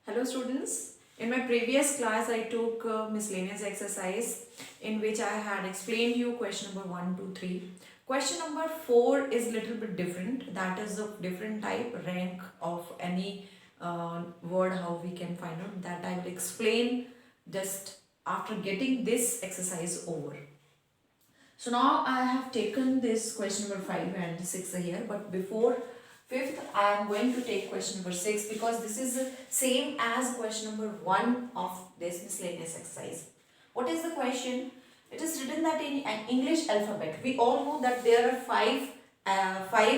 Hello students, in my previous class I took miscellaneous exercise in which I had explained you question number 1, 2, 3. Question number 4 is little bit different, that is of different type, rank of any word, how we can find out that I will explain just after getting this exercise over. So now I have taken this question number 5 and 6 here, but before 5th I am going to take question number 6 because this is same as question number 1 of this miscellaneous exercise. What is the question? It is written that in an English alphabet, we all know that there are five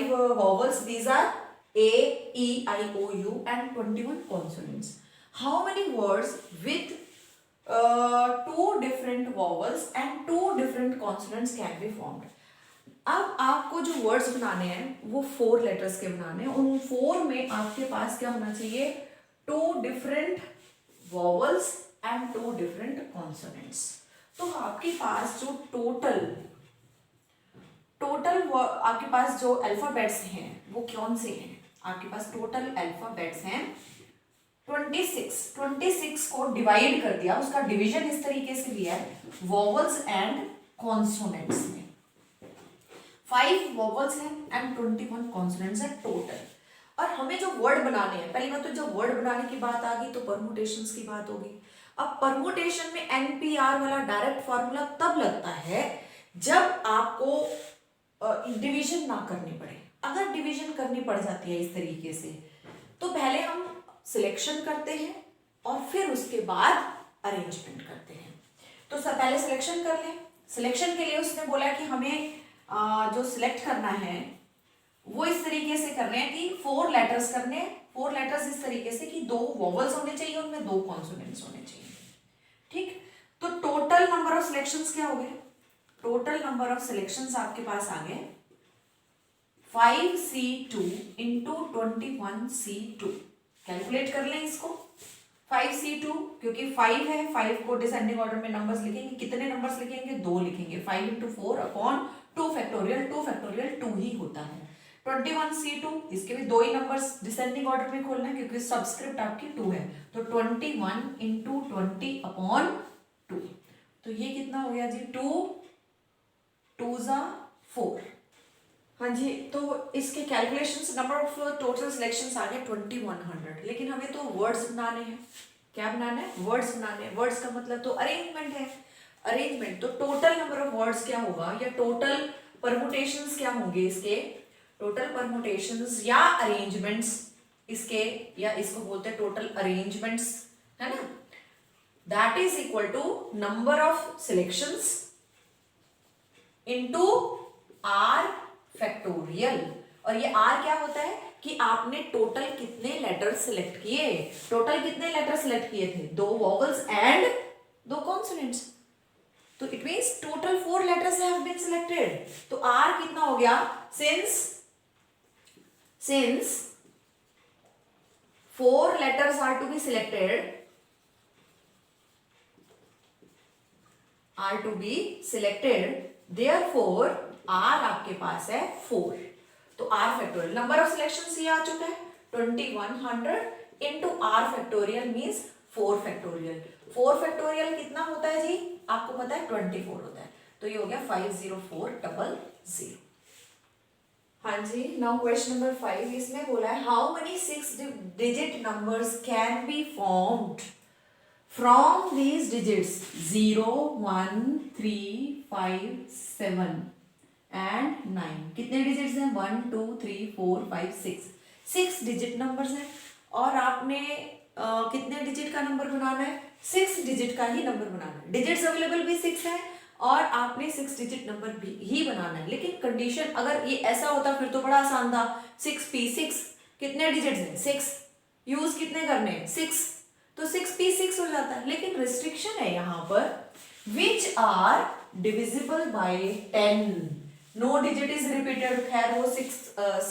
vowels. These are A, E, I, O, U and 21 consonants. How many words with two different vowels and two different consonants can be formed? अब आपको जो words बनाने हैं वो 4 letters के बनाने हैं और उन 4 में आपके पास क्या होना चाहिए? 2 different vowels and 2 different consonants. तो आपके पास जो टोटल आपके पास जो अल्फाबेट्स हैं वो कौन से हैं? आपके पास टोटल अल्फाबेट्स हैं 26 को डिवाइड कर दिया, उसका डिवीजन इस तरीके से लिया है वॉवल्स एंड कॉन्सोनेंट्स में. 5 वॉवल्स हैं एंड 21 कॉन्सोनेंट्स हैं टोटल. और हमें जो वर्ड बनाने हैं, पहली बात तो जब वर्ड बनाने की बात आ गई तो परमुटेशंस की बात होगी. अब परमुटेशन में एनपीआर वाला डायरेक्ट फॉर्मूला तब लगता है जब आपको डिवीजन ना करनी पड़े. अगर डिवीजन करनी पड़ जाती है इस तरीके से तो पहले हम सिलेक्शन करते हैं और फिर उसके बाद अरेंजमेंट करते हैं. तो सब पहले सिलेक्शन कर लें. सिलेक्शन के लिए उसने बोला कि हमें जो सिलेक्ट करना है वो इस तरीके से करने हैं कि 4 लेटर्स करने. 4 लेटर्स इस तरीके से कि 2 वॉवल्स होने चाहिए, उनमें 2 कॉन्सोनेंट्स होने चाहिए. ठीक, तो टोटल नंबर ऑफ सिलेक्शंस क्या हो गए? टोटल नंबर ऑफ सिलेक्शंस आपके पास आ गए 5C2 इंटू 21C2. कैलकुलेट कर लें इसको. 5C2 क्योंकि 5 है, 5 को डिसेंडिंग ऑर्डर में नंबर्स लिखेंगे. कितने नंबर्स लिखेंगे? 2 लिखेंगे. 5 इंटू 4 अपॉन 2 फैक्टोरियल 2 ही होता है. 21C2 इसके भी 2 ही नंबर्स डिसेंडिंग ऑर्डर में खोलना है क्योंकि सबस्क्रिप्ट आपकी 2 है. तो 21 इंटू 20 अपॉन 2. तो ये कितना हो गया जी? 2 × 4. हाँ जी, तो इसके calculations number of total selections आ गए 2100. लेकिन हमें तो वर्ड्स बनाने हैं. क्या बनाना है? वर्ड्स बनाने हैं. वर्ड्स का मतलब तो अरेंजमेंट है. अरेंजमेंट तो टोटल नंबर ऑफ वर्ड्स क्या होगा या टोटल परमुटेशंस क्या होंगे इसके? टोटल परमुटेशंस या अरेंजमेंट्स इसके, या इसको बोलते हैं टोटल अरेंजमेंट्स, है ना, that is equal to number of selections into r factorial. और ये आर क्या होता है कि आपने टोटल कितने लेटर सिलेक्ट किए. टोटल कितने लेटर सिलेक्ट किए थे? 2 वॉवल्स एंड 2 कॉन्सोनेंट्स. तो it means total 4 letters have been selected. तो आर कितना हो गया? Since 4 letters are to be selected, therefore R आपके पास है 4. तो R factorial number of selections ये आ चुका है 2100 into R factorial means 4 factorial. 4 factorial कितना होता है जी? आपको पता है 24 होता है. तो ये हो गया 50400. हाँ जी, नाउ क्वेश्चन नंबर 5. इसमें बोला है how many 6 digit numbers can be formed from these digits 0, 1, 3, 5, 7 and 9. कितने डिजिट्स हैं? 1, 2, 3, 4, 5, 6. 6 डिजिट नंबर्स हैं और आपने कितने डिजिट का नंबर बनाना है? 6 डिजिट का ही नंबर बनाना है. डिजिट्स अवेलेबल भी 6 है और आपने 6 डिजिट नंबर भी ही बनाना है. लेकिन कंडीशन अगर ये ऐसा होता फिर तो बड़ा आसान था. 6p6 कितने डिजिट्स हैं? 6. यूज कितने करने हैं? 6. तो 6p6 हो जाता है. लेकिन रिस्ट्रिक्शन है यहाँ पर which are divisible by 10. No digit is repeated. खैर वो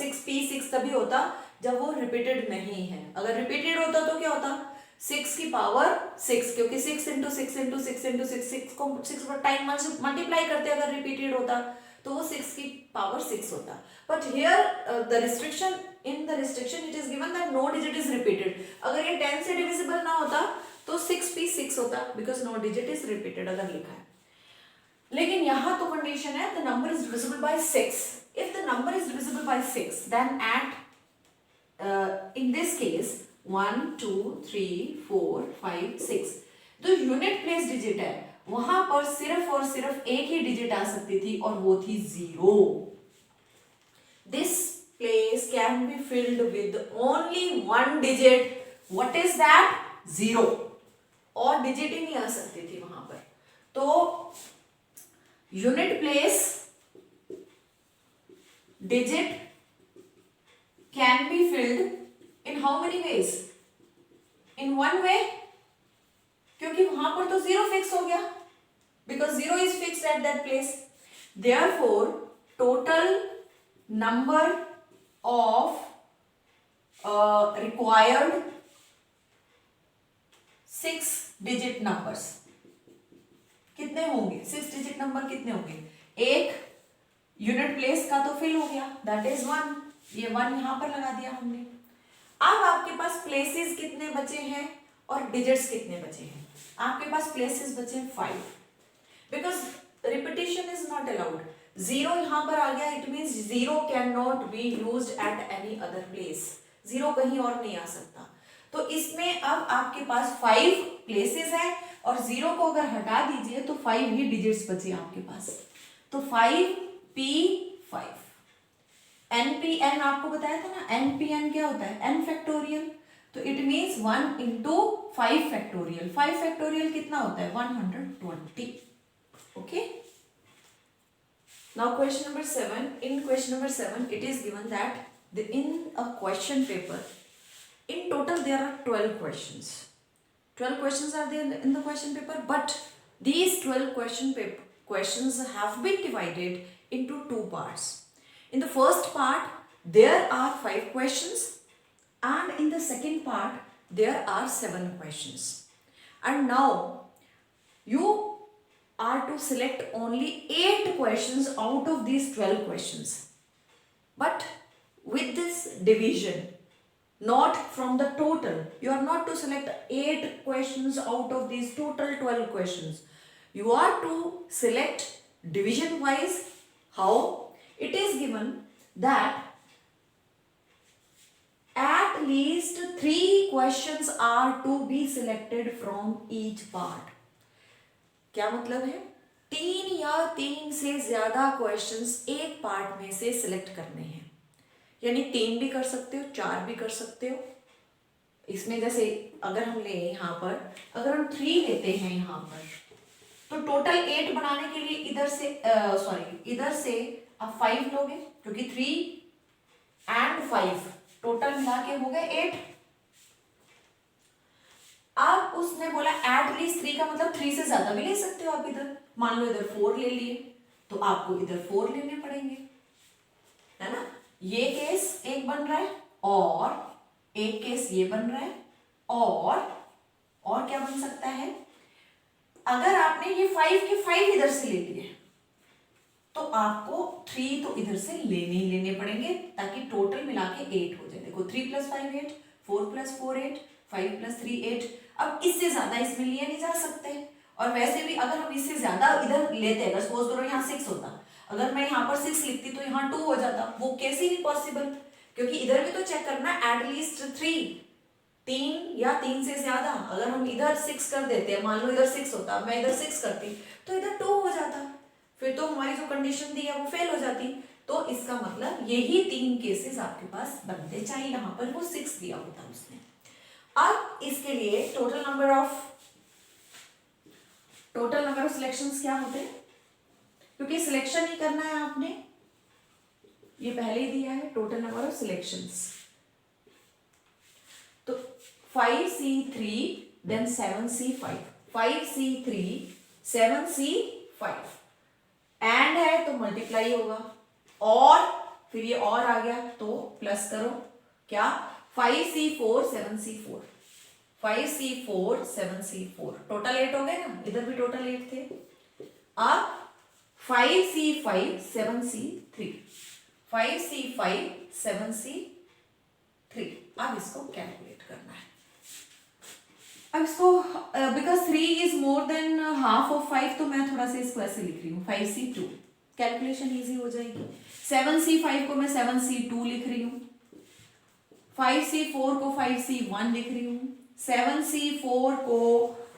6p6 तभी होता जब वो रिपीटेड नहीं है. अगर रिपीटेड होता तो क्या होता? 6 की पावर 6, क्योंकि 6 इंटू 6 इंटू 6 इंटू 6 को 6 पर टाइम मल्टीप्लाई करते अगर रिपीटेड होता तो वो 6 की पावर 6 होता. But here the restriction in the restriction it is given that no digit is repeated. अगर ये 10 से divisible ना होता तो 6p6 होता because no digit is repeated अगर लिखा है. लेकिन यहाँ तो condition है the number is divisible by 6. If the number is divisible by 6 then at in this case 1 2 3 4 5 6 जो यूनिट प्लेस डिजिट है वहां पर सिर्फ और सिर्फ एक ही डिजिट आ सकती थी और वो थी 0. This place can be filled with only one digit. What is that? 0. और डिजिट ही नहीं आ सकती थी वहां पर. तो unit place digit can be filled in how many ways? In one way, क्योंकि वहां पर तो 0 फिक्स हो गया because 0 is fixed at that place. Therefore, total number of required 6 digit numbers कितने होंगे? 6 digit नंबर कितने होंगे? एक यूनिट प्लेस का तो फिल हो गया, दैट इज 1. ये 1 यहां पर लगा दिया हमने. अब आपके पास प्लेसेस कितने बचे हैं और डिजिट्स कितने बचे हैं? आपके पास प्लेसेस बचे 5 because repetition is not allowed. 0 यहां पर आ गया, it means 0 can not be used at any other place. 0 कहीं और नहीं आ सकता. तो इसमें अब आपके पास 5 प्लेसेस हैं और 0 को अगर हटा दीजिए तो 5 ही डिजिट्स बचे आपके पास. तो 5p5. npn आपको बताया था ना, npn क्या होता है? n factorial. तो it means 1 into 5 factorial. 5 factorial कितना होता है? 120. Okay. Now question number 7. In question number 7 it is given that in a question paper in total there are 12 questions. 12 questions are there in the question paper, but these 12 questions have been divided into 2 parts. In the first part there are 5 questions and in the second part there are 7 questions. And now you are to select only 8 questions out of these 12 questions, but with this division, not from the total. You are not to select 8 questions out of these total 12 questions. You are to select division wise. How? It is given that at least 3 questions are to be selected from each part. क्या मतलब है? 3 या 3 से ज्यादा questions एक part में से select करने हैं. यानी 3 भी कर सकते हो, 4 भी कर सकते हो. इसमें जैसे अगर हम ले यहाँ पर, अगर हम 3 लेते हैं यहाँ पर, तो टोटल 8 बनाने के लिए इधर से आप 5 लोगे, क्योंकि 3 and 5 टोटल मिला के हो गए 8. अब उसने बोला एट लीस्ट 3 का मतलब 3 से ज्यादा भी ले सकते हो आप. इधर मान लो इधर 4 ले लिए तो आपको इधर 4 लेने पड़ेंगे, है ना. ये केस एक बन रहा है और एक केस ये बन रहा है. और क्या बन सकता है? अगर आपने ये 5 के 5 इधर से ले लिए तो आपको 3 तो इधर से लेने ही लेने पड़ेंगे ताकि टोटल मिला के 8 हो जाए. देखो 3 + 5 8, 4 + 4 8, 5 + 3 8. अब इससे ज्यादा इसमें लिए नहीं जा सकते. और वैसे भी अगर हम इससे ज्यादा इधर लेते हैं, अगर सपोज करो यहाँ 6 होता, अगर मैं यहाँ पर 6 लिखती तो यहाँ 2 हो जाता. वो कैसे नहीं पॉसिबल, क्योंकि इधर भी तो चेक करना एट लीस्ट 3 या 3 से ज्यादा. अगर हम इधर 6 कर देते हैं, मान लो इधर 6 होता, मैं इधर 6 करती तो इधर 2 हो जाता, फिर तो हमारी जो कंडीशन दी है वो फेल हो जाती. तो इसका मतलब यही 3 केसेस आपके पास बनते, चाहे यहाँ पर वो 6 दिया होता उसने. अब इसके लिए टोटल नंबर ऑफ सिलेक्शंस क्या होते हैं, क्योंकि सिलेक्शन ही करना है आपने, ये पहले ही दिया है टोटल नंबर ऑफ सिलेक्शंस. तो 5C3 then 7C5, 5C3 7C5 and है तो मल्टीप्लाई होगा, और फिर ये और आ गया तो प्लस करो. क्या? 5C4 7C4, 5C4 7C4 total 8 हो गए ना, इधर भी टोटल 8 थे. अब 5C5 7C3, 5C5 7C 3। अब इसको कैलकुलेट करना है। अब इसको because 3 is more than half of 5 तो मैं थोड़ा सा इसको ऐसे लिख रही हूँ 5c2, कैलकुलेशन इजी हो जाएगी। 7c5 को मैं 7c2 लिख रही हूँ, 5c4 को 5c1 लिख रही हूँ, 7c4 को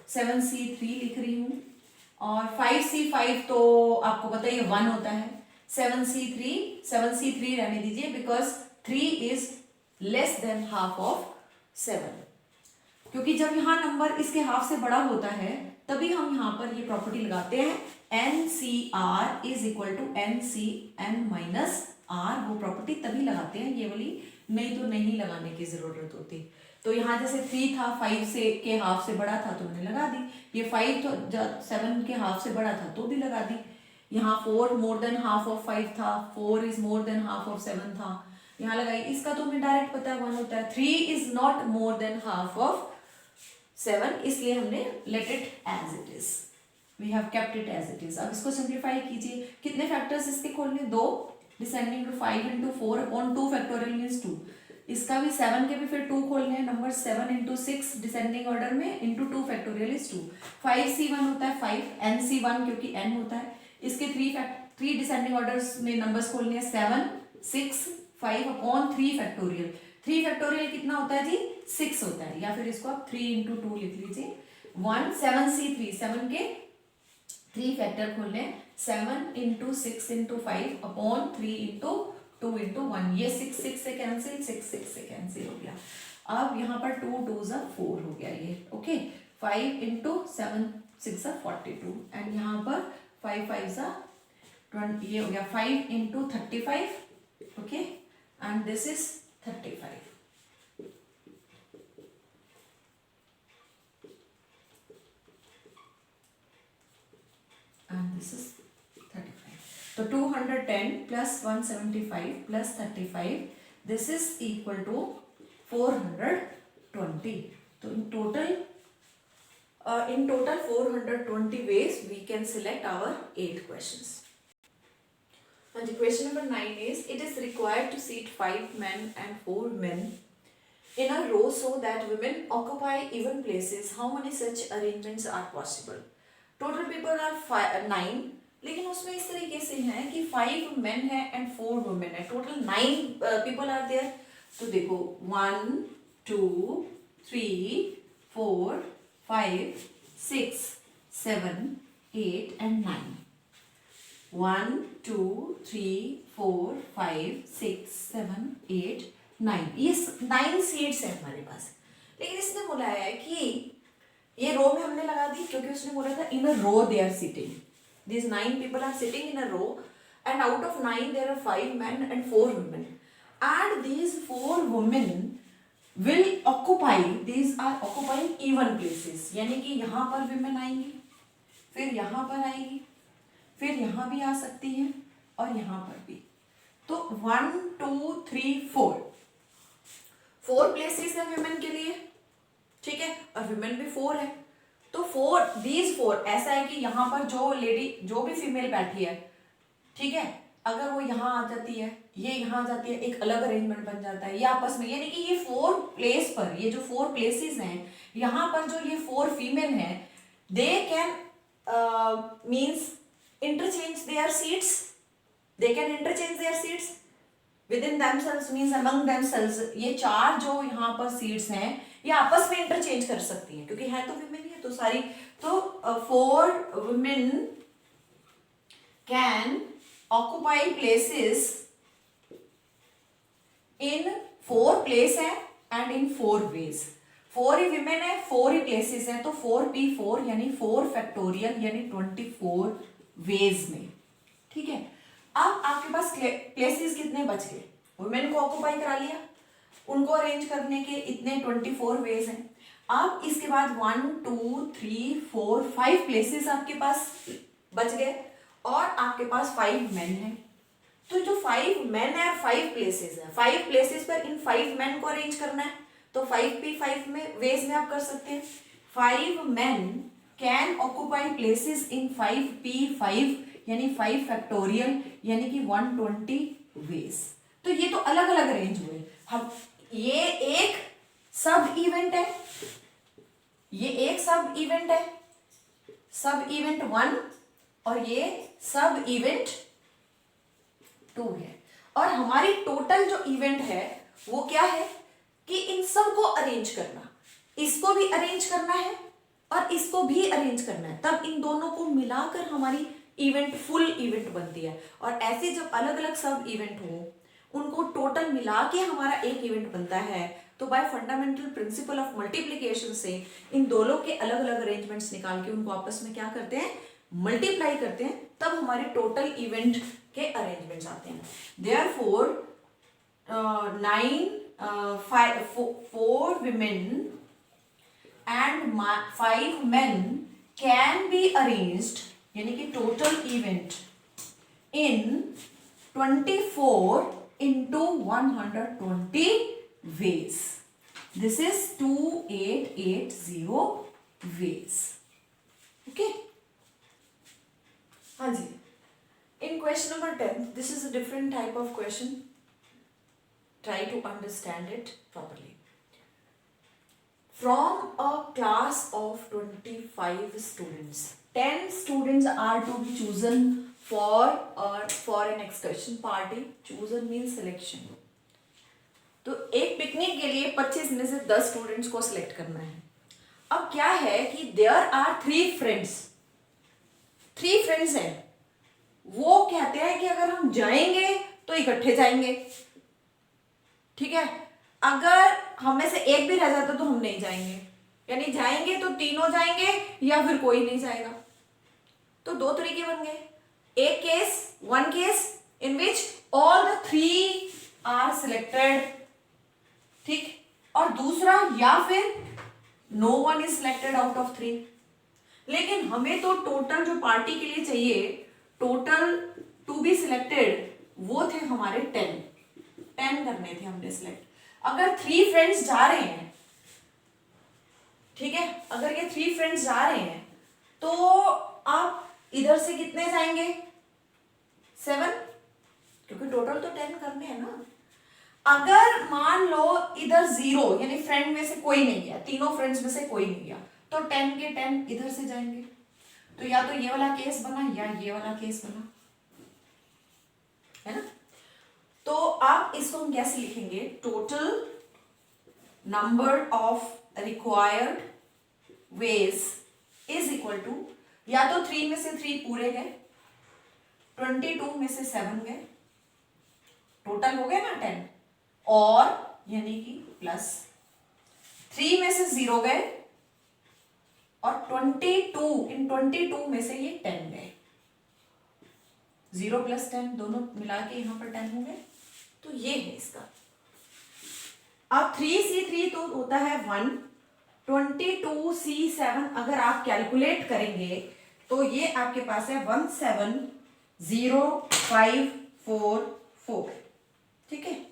7c3 लिख रही हूँ, और 5c5 तो आपको पता ही 1 होता है। 7c3 रहने दीजिए because 3 is less than half of 7, क्योंकि जब यहाँ नंबर इसके हाफ से बड़ा होता है तभी हम यहाँ पर ये प्रॉपर्टी लगाते हैं NCR is equal to NCN minus R। वो प्रॉपर्टी तभी लगाते हैं ये वाली, नहीं तो नहीं लगाने की जरूरत होती। तो यहाँ जैसे 3 था 5 से के हाफ से बड़ा था तो मैंने लगा दी, ये 5 तो 7 के हाफ से बड़ा था तो भी लगा दी। यहाँ 4 मोर देन हाफ ऑफ 5 था, 4 is more than half of 7 था, यहाँ लगाई। इसका तो हमें डायरेक्ट पता है 1 होता है। 3 is not more than half of 7, इसलिए हमने let it as it is, we have kept it as it is. अब इसको सिंप्लीफाई कीजिए, कितने फैक्टर्स इसके खोलने, 2, descending to 5 into 4 upon 2 factorial means 2। इसका भी 7 के भी फिर 2 खोलने हैं, नंबर 7 into 6 डिसेंडिंग ऑर्डर में into 2 फैक्टोरियल इज 2। 5c1 होता है 5, nc1 क्योंकि n होता है। इसके 3 डिसेंडिंग ऑर्डर्स में नंबर्स खोलने हैं 7, 6, 5 अपॉन 3 फैक्टोरियल। 3 फैक्टोरियल कितना होता है जी, 6 होता है, या फिर इसको आप 3 into 2 लिख लीजिए। 1 7c3, 7 के 3 फैक्टर खोलने, 7 into 6 into 5 upon 3 into 2 into 1। ये 6 से कैंसिल, 6 से कैंसिल हो गया। अब यहाँ पर 2 2s 4 हो गया ये, ओके। 5 into 7 6 42, एंड यहाँ पर 5 5s 20, ये हो गया 5 into 35, okay, and this is 35। and this is 35. So 210 plus 175 plus 35, this is equal to 420. So in total 420 ways we can select our 8 questions. And the question number 9 is, it is required to seat 5 men and 4 men in a row so that women occupy even places. How many such arrangements are possible? Total people are 9, लेकिन उसमें इस तरीके से है कि 5 main है and 4 women है, total 9 people are there. तो देखो 1 2 3 4 5 6 7 8 एंड 9। 1 2 3 4 5 6 7 8 9, ये 9 सीट्स है हमारे पास। लेकिन इसने बोला है कि ये रो में हमने लगा दी क्योंकि उसने बोला था in a row they are sitting, these 9 people are sitting in a row and out of 9 there are 5 men and 4 women, and these 4 women will occupy, these are occupying even places, यानी कि यहाँ पर women आएंगी, फिर यहाँ पर आएगी, फिर यहाँ भी आ सकती हैं और यहाँ पर भी। तो 1 2 3 4 प्लेसेस है women के लिए, ठीक है, और विमेन भी 4 है। तो 4 ऐसा है कि यहाँ पर जो लेडी, जो भी फीमेल बैठी है, ठीक है, अगर वो यहाँ आ जाती है, ये यहाँ आ जाती है, एक अलग अरेंजमेंट बन जाता है ये आपस में, यानी कि ये 4 प्लेस पर, ये जो 4 प्लेसेस हैं, यहाँ पर जो ये 4 फीमेल हैं, they can means interchange there seats, they can interchange there seats within themselves, means among themselves। ये 4 जो यहाँ पर सीट्स हैं ये आपस में इंटरचेंज कर सकती हैं क्योंकि है तो विमेन ही है तो सारी। तो 4 women can occupy places in 4 place है and in 4 ways। 4 he women है, 4 ही places है, तो 4p4 यानी 4 फैक्टोरियल यानी 24 ways में, ठीक है। अब आपके पास प्लेसेस कितने बच गए, वुमेन को ऑक्युपाई करा लिया, उनको अरेंज करने के इतने 24 वेज हैं। अब इसके बाद 1 2 3 4 5 प्लेसेस आपके पास बच गए और आपके पास 5 मेन हैं। तो जो 5 मेन है और 5 प्लेसेस है, 5 प्लेसेस पर इन 5 मेन को अरेंज करना है तो 5p5 में वेज में आप कर सकते हैं। 5 main can occupy places in 5p5 यानी 5 फैक्टोरियल यानी कि 120 वेज। तो ये तो अलग अलग अरेंज हुए। हम ये एक सब इवेंट है, ये एक सब इवेंट है, सब इवेंट 1, और ये सब इवेंट 2 है। और हमारी टोटल जो इवेंट है वो क्या है कि इन सब को अरेंज करना, इसको भी अरेंज करना है और इसको भी अरेंज करना है, तब इन दोनों को मिलाकर हमारी इवेंट फुल इवेंट बनती है। और ऐसे जब अलग अलग सब इवेंट हो उनको टोटल मिला के हमारा एक इवेंट बनता है। तो bye fundamental principle of multiplication से इन दोनों के अलग अलग अरेंजमेंट्स निकाल के उनको आपस में क्या करते हैं, मल्टीप्लाई करते हैं, तब हमारे टोटल इवेंट के अरेंजमेंट्स आते हैं। Therefore 4 women and 5 men can be arranged, यानी कि total event in 24 into 120 ways. This is 2880 ways. Okay? हाँ जी. In question number 10, this is a different type of question. Try to understand it properly. From a class of 25 students, 10 students are to be chosen for an excursion party. Chosen means selection. तो एक picnic के लिए 25 में से 10 students को select करना है। अब क्या है कि देयर आर 3 फ्रेंड्स, 3 फ्रेंड्स हैं, वो कहते हैं कि अगर हम जाएंगे तो इकट्ठे जाएंगे, ठीक है, अगर हम में से एक भी रह जाता तो हम नहीं जाएंगे, यानी जाएंगे तो तीनों जाएंगे या फिर कोई नहीं जाएगा। तो 2 तरीके बन गए, एक case, one case in which all the 3 are selected, ठीक, और दूसरा या फिर no one is selected out of 3। लेकिन हमें तो टोटल जो पार्टी के लिए चाहिए, टोटल टू बी सिलेक्टेड, वो थे हमारे 10 करने थे हमने सिलेक्ट। अगर 3 फ्रेंड्स जा रहे हैं, ठीक है, अगर ये 3 फ्रेंड्स जा रहे हैं तो आप इधर से कितने जाएंगे, 7, क्योंकि टोटल तो 10 करने हैं ना। अगर मान लो इधर 0, यानी फ्रेंड में से कोई नहीं गया, तीनों फ्रेंड्स में से कोई नहीं गया, तो 10 के 10 इधर से जाएंगे। तो या तो ये वाला केस बना या ये वाला केस बना, है ना। तो आप इसको हम कैसे लिखेंगे, total number of required ways is equal to, या तो 3 में से 3 पूरे गए, 22 में से 7 गए, टोटल हो गए ना 10, और यानी कि प्लस 3 में से 0 गए और 22 में से ये 10 गए, 0 + 10 दोनों मिला के यहां पर 10 हो गए। तो ये है इसका। अब 3C3 तो होता है 1, 22C7 अगर आप कैलकुलेट करेंगे तो ये आपके पास है 170,544, ठीक है।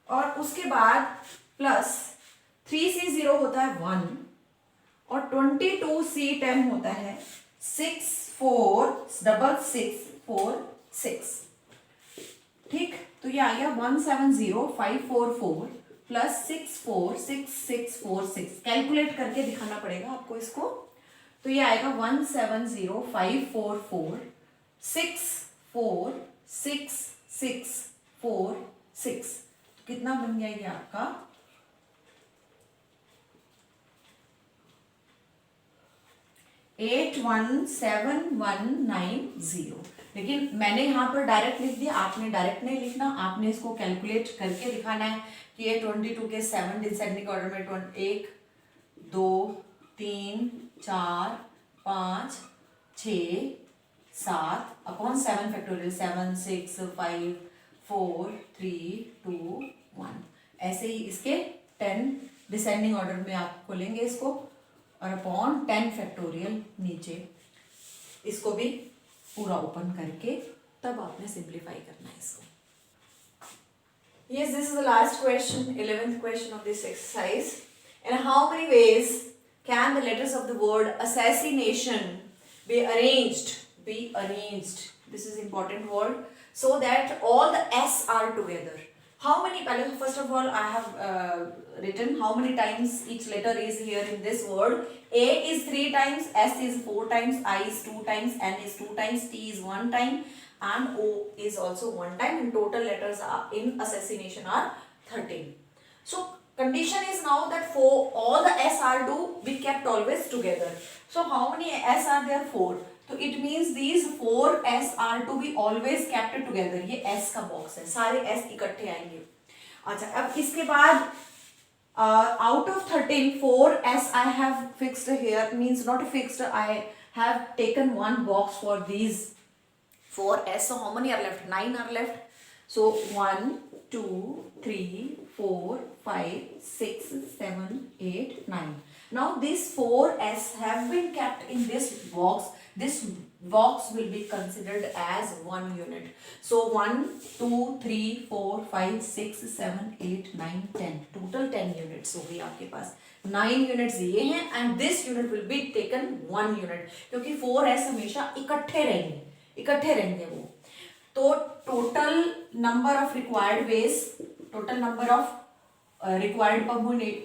और उसके बाद प्लस 3C0 होता है 1 और 22C10 होता है 6466646, ठीक। तो ये आ गया 170,544 प्लस 6466646। कैलकुलेट करके दिखाना पड़ेगा आपको इसको। तो ये आएगा 170,544 6466646। कितना बन गया ये आपका, 817190। लेकिन मैंने यहाँ पर डायरेक्ट लिख दिया, आपने डायरेक्ट नहीं लिखना, आपने इसको कैलकुलेट करके दिखाना है कि ये 22 के 7 डिसेंडिंग ऑर्डर में 1 2 3 4 5 6 7 अपॉन 7 फैक्टोरियल 7 6 5 4 3 2 1। ऐसे ही इसके 10 डिसेंडिंग ऑर्डर में आप खोलेंगे इसको और अपॉन 10 फैक्टोरियल नीचे, इसको भी पूरा ओपन करके तब आपने सिंप्लीफाई करना है इसको। Yes, this is the last question, 11th question of this exercise. In how many ways can the letters of the word assassination be arranged? This is important word, so that all the S are together. how many, पहले first of all I have written how many times each letter is here in this word. A is 3 times, S is 4 times, I is 2 times, N is 2 times, T is 1 time and O is also 1 time, and total letters are in assassination are 13. So condition is now that for all the S are to be kept always together. So how many S are there? 4. तो it means these 4 S are to be always kept together. ये S का box है, सारे S इकट्ठे आएंगे. अच्छा, अब इसके बाद out of 13 4 S I have fixed here, means not fixed, I have taken one box for these 4 S. So how many are left? 9 are left. So 1 2 3 4 5 6 7 8 9. Now these 4 S have been kept in this box. This box will be considered as one unit. So 1 2 3 4 5 6 7 8 9 10, total 10 units हो गई आपके पास. 9 units ये हैं and this unit will be taken 1 unit, क्योंकि 4S हमेशा इकट्ठे रहेंगे वो. तो total number of required ways, total number of required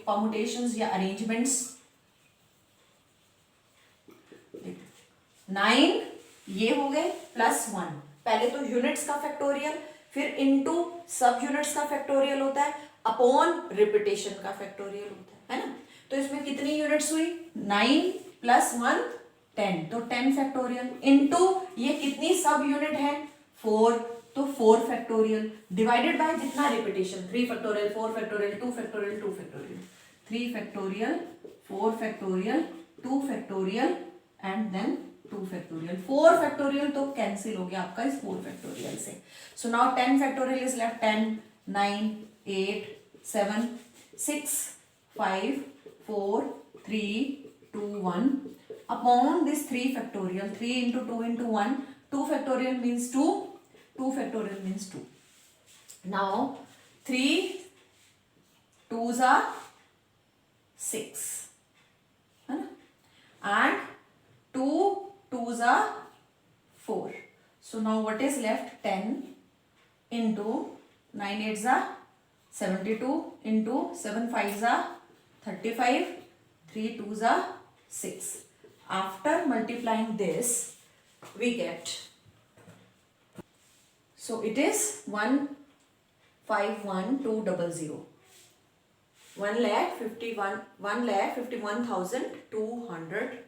permutations या arrangements 9 ये हो गए प्लस 1. पहले तो यूनिट्स का फैक्टोरियल, फिर इनटू सब यूनिट्स का फैक्टोरियल होता है, अपॉन रिपीटेशन का फैक्टोरियल होता है ना. तो इसमें कितनी यूनिट्स हुई? 9 प्लस 1 10, तो 10 फैक्टोरियल इनटू ये कितनी सब यूनिट है? 4, तो 4 फैक्टोरियल डिवाइडेड बाय जितना repetition, 3 factorial 4 factorial 2 factorial 2 factorial 3 factorial 4 factorial 2 factorial and then 2 factorial. 4 factorial तो कैंसिल हो गया आपका इस 4 फैक्टोरियल से. So now 10 factorial is left. 10 9 8 7 6 5 4 3 2 1 upon this 3 factorial. 3 into 2 into 1, 2 factorial means 2, 2 factorial means 2. Now 3 2s are 6 है ना, and 2 2s are 4. So now what is left? 10 into 9 8s are 72 into 7 5s are 35, 3 2s are 6. After multiplying this we get, so it is 1,51200. 1,51,200.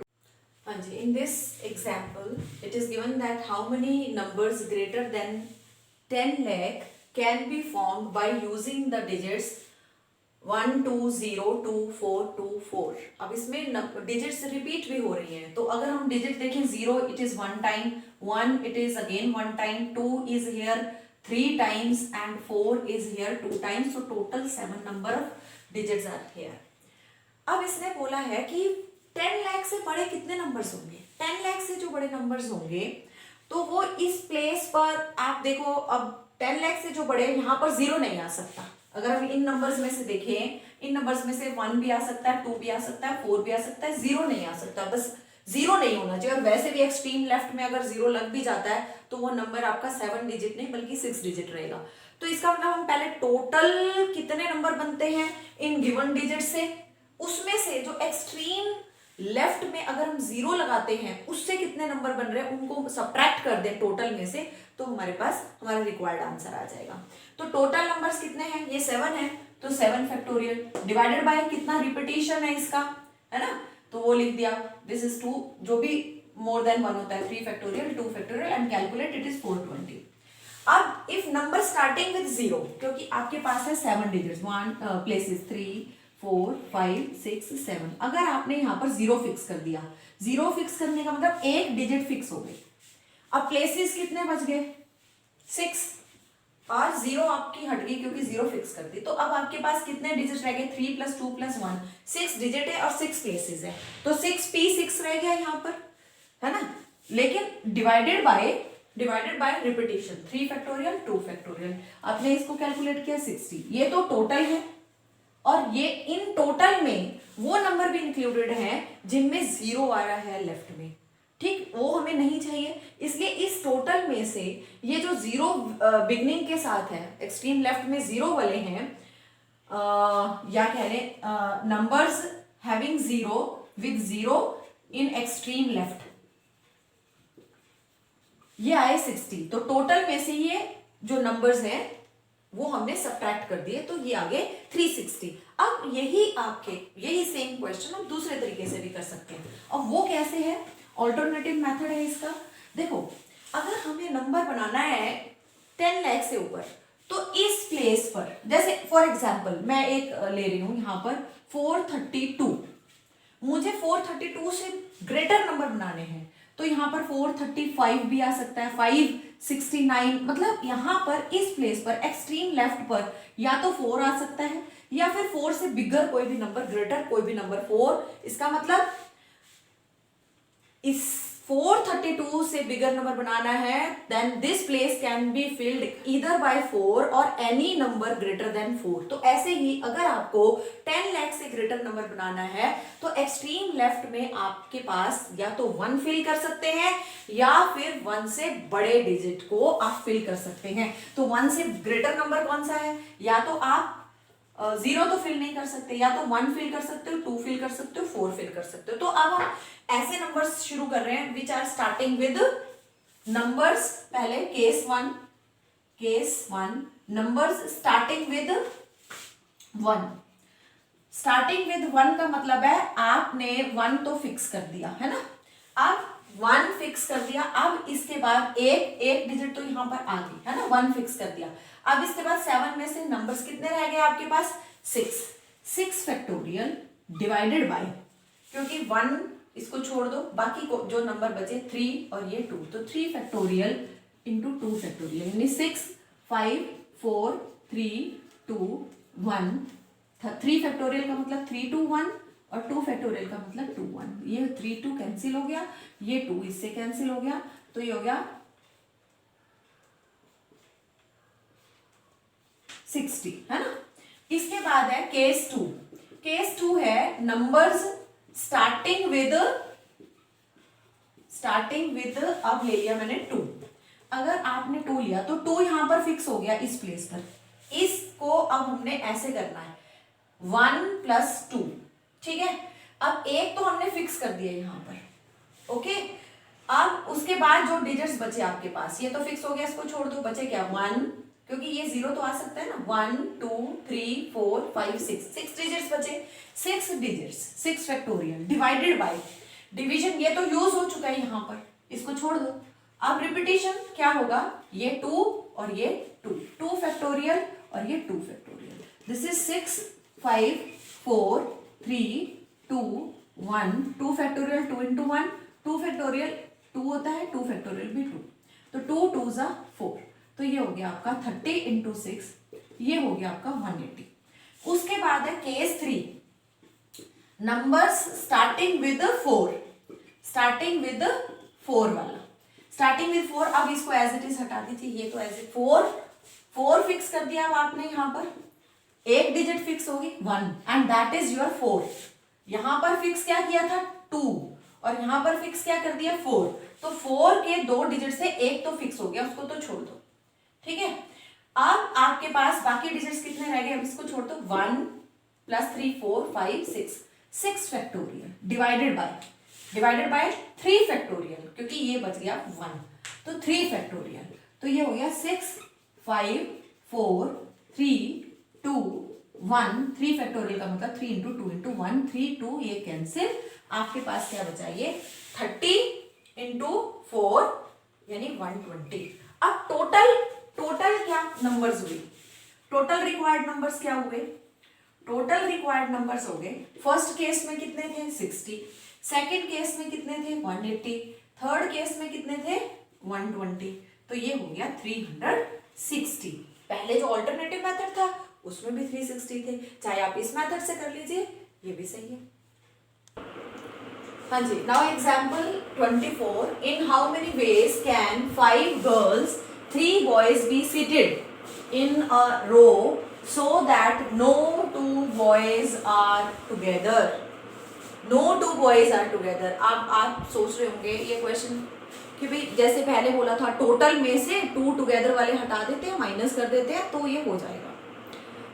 In this example, it is given that how many numbers greater than 10 lakh can be formed by using the digits 1 2 0 2 4 2 4. अब इसमें digits repeat भी हो रही हैं, तो अगर हम digit देखें 0 it is 1 time, 1 it is again 1 time, 2 is here 3 times and 4 is here 2 times. So total 7 number of digits are here. अब इसने बोला है कि 10 लाख से बड़े कितने नंबर्स होंगे. 10 लाख से जो बड़े नंबर्स होंगे तो वो इस प्लेस पर आप देखो, अब 10 लाख से जो बड़े यहाँ पर 0 नहीं आ सकता. अगर हम इन नंबर्स में से देखें, इन नंबर्स में से 1 भी आ सकता है, 2 भी आ सकता है, 4 भी आ सकता है, 0 नहीं आ सकता. बस 0 नहीं होना चाहिए. और वैसे भी एक्सट्रीम लेफ्ट में अगर 0 लग भी जाता है तो वो नंबर आपका 7 डिजिट नहीं बल्कि 6 डिजिट रहेगा. तो इसका मतलब हम पहले टोटल कितने नंबर बनते हैं इन गिवन डिजिट से, उसमें से जो एक्सट्रीम लेफ्ट में अगर हम 0 लगाते हैं उससे कितने नंबर बन रहे हैं उनको सब्ट्रैक्ट कर दें टोटल में से, तो हमारे पास हमारा रिक्वायर्ड आंसर आ जाएगा. तो टोटल नंबर्स कितने हैं? ये 7 है, तो 7 फैक्टोरियल डिवाइडेड बाय कितना रिपीटेशन है इसका, है ना, तो वो लिख दिया. दिस इज 2, जो भी मोर देन 1 होता है 3 factorial 2 factorial and calculate it is 420. अब इफ नंबर स्टार्टिंग विद 0, क्योंकि आपके पास है 7 डिजिट्स, 1 प्लेसेस 3 4 5 6 7, अगर आपने यहाँ पर 0 फिक्स कर दिया, 0 फिक्स करने का मतलब एक डिजिट फिक्स हो गई. अब प्लेसेस कितने बच गए? 6, और 0 आपकी हट गई क्योंकि 0 फिक्स कर दी. तो अब आपके पास कितने डिजिट रह गए? 3 + 2 + 1, 6 डिजिट है और 6 प्लेसेस है, तो 6p6 रह गया यहाँ पर, है ना. लेकिन divided by repetition 3 factorial 2 factorial, आपने इसको कैलकुलेट किया 60. ये तो टोटल है और ये इन टोटल में वो नंबर भी इंक्लूडेड हैं जिनमें 0 आ रहा है लेफ्ट में. ठीक, वो हमें नहीं चाहिए, इसलिए इस टोटल में से ये जो जीरो बिगनिंग के साथ है, एक्सट्रीम लेफ्ट में जीरो वाले हैं, या कह लें numbers having zero with zero in extreme left, ये आए 60। तो टोटल में से ये जो नंबर्स हैं वो हमने सब्ट्रैक्ट कर दिए, तो ये आ गए 360। अब यही सेम क्वेश्चन हम दूसरे तरीके से भी कर सकते हैं। अब वो कैसे है, ऑल्टरनेटिव मेथड है इसका। देखो, अगर हमें नंबर बनाना है 10 लाख से ऊपर, तो इस प्लेस पर, जैसे फॉर एग्जांपल मैं एक ले रही हूं यहां पर 432, मुझे 432 से ग्रेटर नंबर बनाने हैं, तो यहां पर 435 भी आ सकता है, 569, मतलब यहां पर इस प्लेस पर एक्सट्रीम लेफ्ट पर या तो 4 आ सकता है, या फिर 4 से बिगर कोई भी नंबर, ग्रेटर कोई भी नंबर 4। इसका मतलब इस 432 से बिगर नंबर बनाना है, then this place can be filled either by 4 और एनी नंबर ग्रेटर देन 4। तो ऐसे ही अगर आपको 10 लाख से ग्रेटर नंबर बनाना है, तो एक्सट्रीम लेफ्ट में आपके पास या तो 1 फिल कर सकते हैं, या फिर 1 से बड़े डिजिट को आप फिल कर सकते हैं। तो 1 से ग्रेटर नंबर कौन सा है, या तो आप 0 तो फिल नहीं कर सकते, या तो 1 फिल कर सकते हो, 2 फिल कर सकते हो, 4 फिल कर सकते हो। तो अब हम ऐसे नंबर्स शुरू कर रहे हैं which are starting with numbers, पहले case one numbers starting with 1। Starting with 1 का मतलब है आपने 1 तो फिक्स कर दिया है ना, अब 1 फिक्स कर दिया, अब इसके बाद एक डिजिट तो यहां पर आ गई है ना, 1 फिक्स कर दिया। अब इसके बाद 7 में से नंबर्स कितने रह गए आपके पास, 6 फैक्टोरियल डिवाइडेड बाय, क्योंकि 1 इसको छोड़ दो, बाकी को जो नंबर बचे 3 और ये 2, तो 3 फैक्टोरियल इंटू 2 फैक्टोरियल, यानी 6 5 4 3 2 1। 3 फैक्टोरियल का मतलब 3 2 1 और 2 फैक्टोरियल का मतलब 2 1। ये 3 2 कैंसिल हो गया, ये 2 इससे कैंसिल हो गया, तो ये हो गया 60 है ना। इसके बाद है केस 2। केस 2 है नंबर्स स्टार्टिंग विद अब ले लिया मैंने 2। अगर आपने 2 लिया तो 2 यहां पर फिक्स हो गया इस प्लेस पर, इसको अब हमने ऐसे करना है 1 प्लस 2, ठीक है। अब एक तो हमने फिक्स कर दिया यहां पर, ओके। अब उसके बाद जो डिजिट्स बचे आपके पास, ये तो फिक्स हो गया, इसको छोड़ दो, बचे क्या 1, क्योंकि ये 0 तो आ सकता है ना, 1 2 3 4 5 6 डिजिट्स बचे, 6 digits 6 factorial divided bye, division ये तो यूज हो चुका है यहां पर, इसको छोड़ दो। अब रिपीटिशन क्या होगा, ये 2 और ये 2 फैक्टोरियल और ये 2 factorial, this is 6 5 4 3 2 1, 2 factorial 2 into 1, 2 factorial 2 होता है, 2 फैक्टोरियल भी 2, तो 2 2 जा 4, तो ये हो गया आपका 30 इंटू 6, ये हो गया आपका 180। उसके बाद है case 3, numbers starting with 4, starting with 4 वाला, स्टार्टिंग विद 4। अब इसको एज इट इज हटा दीजिए, ये तो एज इट 4 फिक्स कर दिया अब आपने, यहां पर एक डिजिट फिक्स होगी 1 एंड दैट इज योर 4। यहां पर फिक्स क्या किया था 2 और यहां पर फिक्स क्या कर दिया 4, तो 4 के 2 डिजिट से एक तो फिक्स हो गया, उसको तो छोड़ दो, ठीक है। अब आपके पास बाकी डिजिट्स कितने रह गए, अब इसको छोड़ दो, 1 plus 3 4 5 6 factorial divided bye 3 factorial, क्योंकि ये बच गया 1, तो 3 फैक्टोरियल, तो ये हो गया 6 5 4 3 2 1। 3 फैक्टोरियल का मतलब 3 इंटू 2 इंटू 1, 3 2, ये कैंसिल, आपके पास क्या बचा, ये 30 इंटू 4 यानी 120। अब टोटल क्या नंबर्स हुए, टोटल रिक्वायर्ड नंबर्स क्या हुए, टोटल रिक्वायर्ड नंबर्स हो गए, फर्स्ट केस में कितने थे 60, सेकंड केस में कितने थे 180, थर्ड केस में कितने थे 120, तो ये हो गया 360। पहले जो ऑल्टरनेटिव मेथड था उसमें भी 360 थे, चाहे आप इस मेथड से कर लीजिए, ये भी सही है। हाँ जी, now example 24, in how many ways can 5 girls 3 boys be seated in a row so that no 2 boys are together? No two boys are together. अब आप सोच रहे होंगे ये क्वेश्चन कि भाई जैसे पहले बोला था टोटल में से टू टुगेदर वाले हटा देते हैं, माइनस कर देते हैं तो ये हो जाएगा।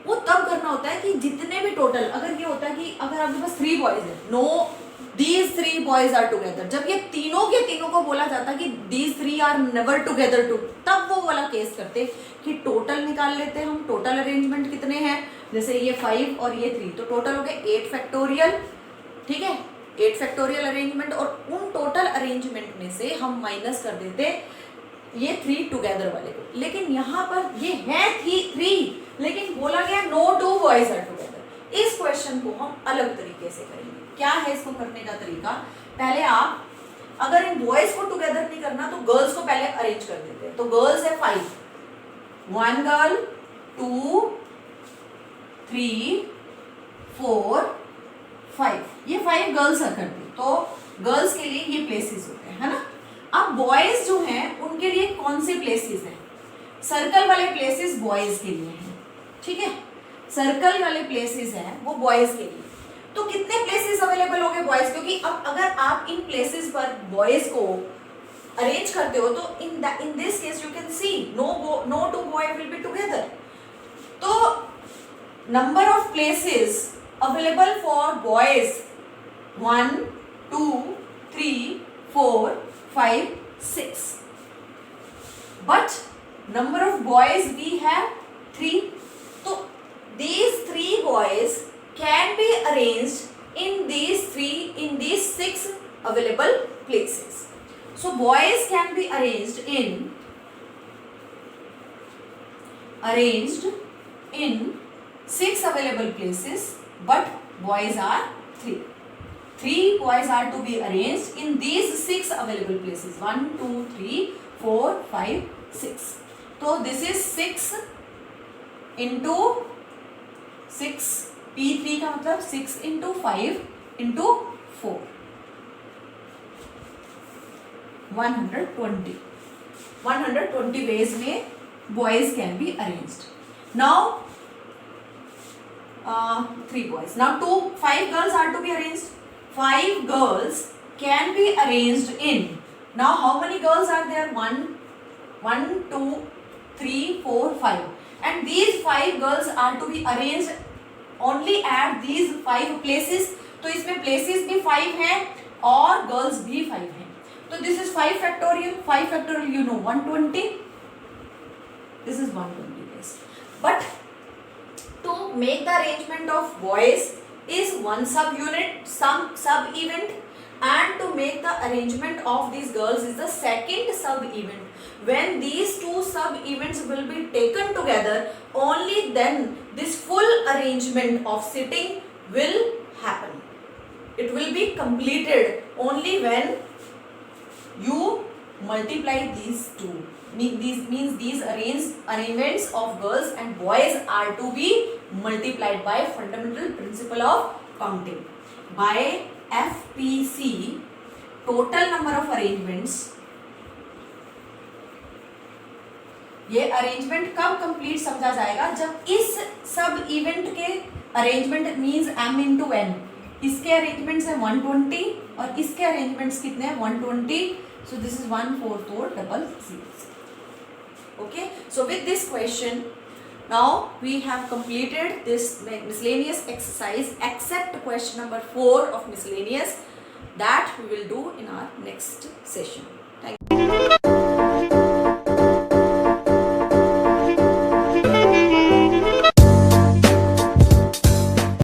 वो तब करना होता है कि जितने भी टोटल, अगर ये होता है कि अगर आपके पास 3 बॉयज है, no these 3 boys are together, जब ये तीनों के तीनों को बोला जाता कि these 3 are never together too, तब वो वाला केस करते कि टोटल निकाल लेते हैं हम, टोटल अरेंजमेंट कितने हैं, जैसे ये 5 और ये 3 तो टोटल हो गए 8 फैक्टोरियल, ठीक है 8 फैक्टोरियल अरेंजमेंट, और उन टोटल अरेंजमेंट में से हम माइनस कर देते ये 3 टुगेदर वाले को। लेकिन यहाँ पर ये है 3 लेकिन बोला गया no two boys are together. इस क्वेश्चन को हम अलग तरीके से करेंगे। क्या है इसको करने का तरीका, पहले आप अगर इन बॉयज को टुगेदर नहीं करना तो गर्ल्स को पहले अरेंज कर देते हैं। तो गर्ल्स है 5, 1 गर्ल 2 3 4 5, ये 5 गर्ल्स कर दी, तो गर्ल्स के लिए ये प्लेसेस होते हैं, है ना। अब बॉयज जो हैं उनके लिए कौन से प्लेसेस हैं, सर्कल वाले प्लेसेस बॉयज के लिए हैं, ठीक है, सर्कल वाले प्लेसेस हैं वो बॉयज के लिए। तो कितने प्लेसेस अवेलेबल होंगे बॉयज, क्योंकि अब अगर आप इन प्लेसेस पर बॉयज को अरेंज करते हो तो in this case you can see no two boy will be together. तो number of places available for boys 1 2 3 4 5 6, but number of boys we have 3, so these 3 boys can be arranged in these 6 available places. So boys can be arranged in 6 available places, but boys are 3. 3 boys are to be arranged in these 6 available places, 1 2 3 4 5 6. So this is 6 into 6, P3 का मतलब 6 into 5 into 4, 120 ways में boys can be arranged. Now 3 boys. Now 5 girls are to be arranged. 5 girls can be arranged in. Now how many girls are there? 1 2 3 4 5. And these 5 girls are to be arranged only at these 5 places. तो इसमें places भी 5 हैं और girls भी 5 हैं. तो this is 5 factorial. 5 factorial you know 120. This is 120 ways. But to make the arrangement of boys is one subunit, some sub-event, and to make the arrangement of these girls is the second sub-event. When these 2 sub-events will be taken together, only then this full arrangement of sitting will happen. It will be completed only when you multiply these 2. These arrangements of girls and boys are to be multiplied by fundamental principle of counting. By FPC, total number of arrangements, ये arrangement कब complete समझा जाएगा, जब इस सब event के arrangement means m into n, इसके arrangements है 120 और इसके अरेंजमेंट्स कितने हैं 120. So this is 14400. Okay, so with this question now we have completed this miscellaneous exercise except question number 4 of miscellaneous, that we will do in our next session.